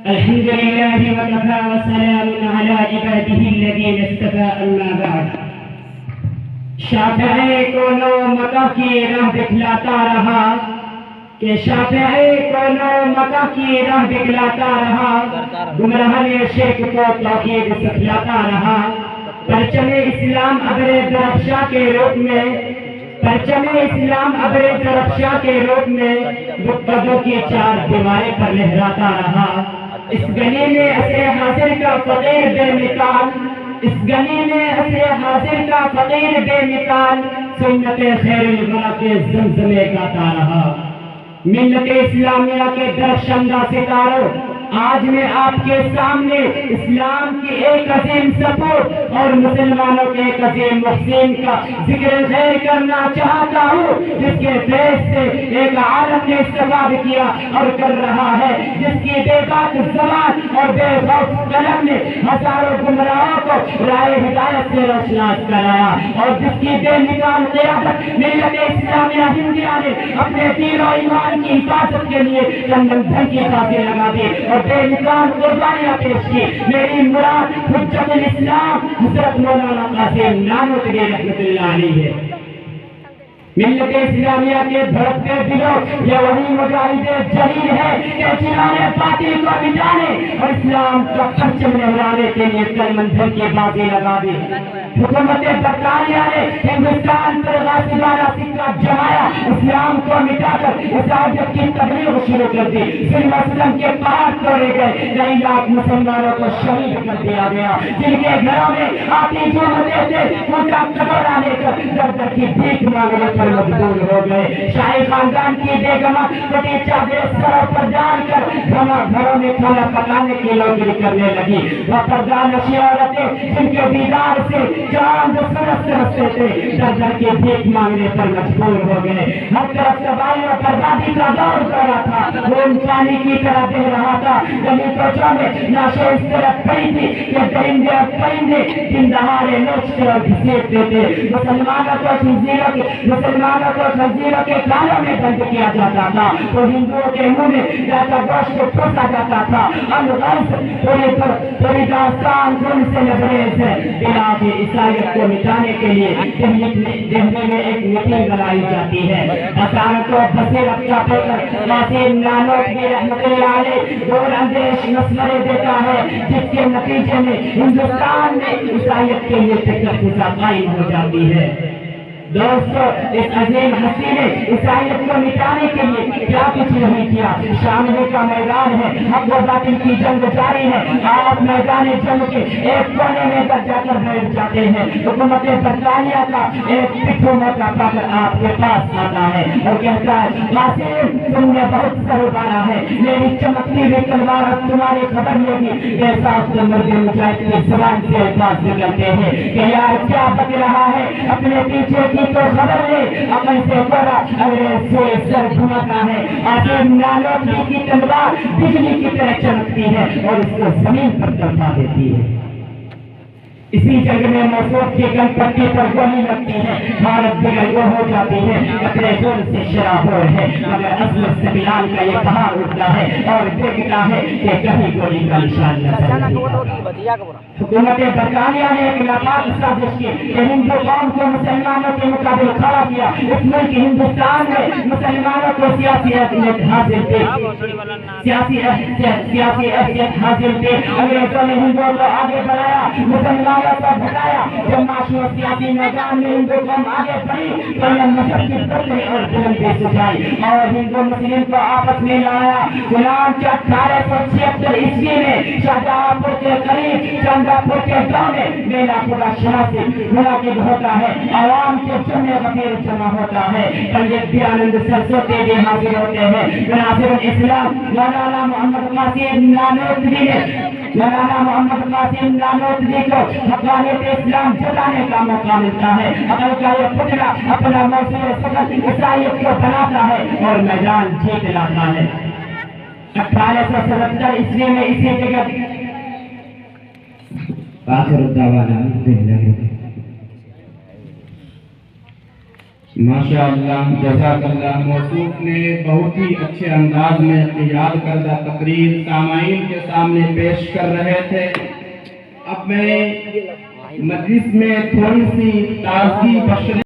الحمد لله وكفى وسلام على عباده الذين اصطفى اما بعد شافع کونو مکہ کی راہ دکھلاتا رہا کہ شافع کونو مکہ کی راہ دکھلاتا رہا گمراہان شرک کو توحید سکھلاتا رہا پرچم اسلام ابر درخشاں کے روپ میں پرچم اسلام ابر درخشاں کے روپ میں گنبدوں کی چار دیواریں پر لہراتا رہا اس گلی میں اسے حاضر کا فقیر بے مثال اس گلی میں اسے حاضر کا فقیر بے مثال سنت خیر الورا کے زمزمے گاتا رہا ملت اسلامیہ کے درخشندہ ستاروں آج میں آپ کے سامنے اسلام کی ایک عظیم سپورٹ اور مسلمانوں کے ایک عظیم محسن کا ذکر خیر کرنا چاہتا ہوں جس کے فیض سے ایک عالم نے استفاد کیا اور کر رہا ہے جس کی بے بات زبان اور بے خوف قلم نے ہزاروں گمراہوں کو راہ ہدایت سے روشناس کرایا اور جس کی بے مثال قیادت ملت اسلامیہ ہندیہ نے اپنے دین و ایمان کی حفاظت کے لیے چندن دھن کی باتیں لگا دی اور بے مثال قربانیاں پیش کی میری مراد حجت الاسلام حضرت مولانا قاسم نانوتوی رحمۃ اللہ علیہ ہے ملت اسلامیہ کے دھڑکتے دلوں یہ وہی مجاہد جلیل ہے کہ جنہوں نے باطل کو مٹانے اور اسلام کا پرچم لہرانے کے لیے کلمندھر کی بازی لگا دی حکومت برطانیہ نے ہندوستان پر غاصبانہ سکہ جمایا اسلام کو مٹا کر عیسائیت کی تبلیغ شروع کر دی ظلم اسلم کے پہاڑ توڑے گئے کئی لاکھ مسلمانوں کو شہید کر دیا گیا جن کے گھروں میں آتی جو ہوتے تھے ان کا کٹورا لے کر در در کی بھیک مانگنے پر مجبور ہو گئے شاہی خاندان کی بیگماں کٹی چادریں سروں پر ڈال کر گھروں میں کھانا پکانے کی نوکری کرنے لگی وہ پردہ نشی عورتیں جن کے دیدار سے چاند سرستے تھے در در کے بھیک مانگنے پر مجبور ہو گئے ہر طرف تباہی اور بربادی کا دور کر رہا تھا وہ پانی کی طرح بہ رہا تھا گلی کوچوں میں لاشیں اس طرح پڑی تھی کہ درندے اور پرندے دن دہاڑے نوچتے اور گھسیٹتے تھے مسلمانوں کو خنزیروں کے کانوں میں بند کیا جاتا تھا تو ہندوؤں کے منہ میں جاتا گوشت کو ٹھوسا جاتا تھا الغرض پوری داستان کون سے لبریز ہے علاج عیسائیت کو مٹانے کے لیے دہلی میں ایک میٹنگ لگائی جاتی ہے بسارت کو بصیرت کا پیکر قاسم نانوتوی رحمۃ اللہ علیہ دور اندیش مشورے دیتا ہے جس کے نتیجے میں ہندوستان میں عیسائیت کے لیے فکر قائم ہو جاتی ہے دوستو اس عظیم ہستی نے عیسائیت کو مٹانے کے لیے کیا کچھ نہیں کیا شاملی کا میدان ہے حق و باطل کی جنگ جاری ہے آپ میدان جنگ کے ایک کونے میں جا کر بیٹھ جاتے ہیں حکومت برطانیہ کا ایک پٹھو موقع پا کر آپ کے پاس آتا ہے اور کہتا ہے قاسم تم نے بہت سر اٹھایا ہے میری چمکتی ہوئی تلوار اب تمہاری خبر ہوگی ایسا مرد مجاہد کی زبان سے الفاظ نکلتے ہیں کہ یار کیا بک رہا ہے اپنے پیچھے کی تو خبر لے اپن سے پڑا انگریز سے سر گھماتا ہے قاسم نانوتوی کی تلوار بجلی کی طرح چمکتی ہے اور اس کو زمین پر دبا دیتی ہے اسی جنگ میں موصوف کی گن پٹی پر گولی لگتی ہے بھارت بگڑ وہ ہو جاتی ہے کپڑے زور سے شرابور ہے مگر اصل استقلال کا یہ پہاڑ اٹھتا ہے اور دیکھتا ہے کہ کہیں گولی کا نشان نظر نہیں حکومت برطانیہ نے ایک ناپاک سازش کی کہ ہندو قوم کو مسلمانوں کے مقابل کھڑا کیا اس ملک ہندوستان میں مسلمانوں کو سیاسی اہمیت حاصل تھی انگریزوں نے ہندوؤں کو آگے بڑھایا مسلمانوں کو بھٹایا جب معاشی اور سیاسی میدان میں ہندو قوم آگے بڑھی تو یہ مذہب کی بطری اور بلندی سجائی اور ہندو مسلم کو آپس میں لایا چنانچہ 1876 عیسوی میں شاہجہاں پور کے قریب چندراپور کے گاؤں میں میلہ خدا شناسی منعقد ہوتا ہے عوام کے جمع غفیر جمع ہوتا ہے پنڈت دیانند سرسوتی بھی حاضر ہوتے ہیں ناصر الاسلام مولانا محمد قاسم نانوتوی کو حقانیت اسلام جتانے کا موقع ملتا ہے عقل کا یہ پتلا اپنا موصول فقط عیسائیت کو بناتا ہے اور میدان جیت لاتا ہے 1877 عیسوی میں اسی جگہ آخر الدعوانا ماشاءاللہ جزاک اللہ. موصوف نے بہت ہی اچھے انداز میں اپنی یاد کردہ تقریر سامعین کے سامنے پیش کر رہے تھے. اب میں مجلس میں تھوڑی سی تازگی بخشنے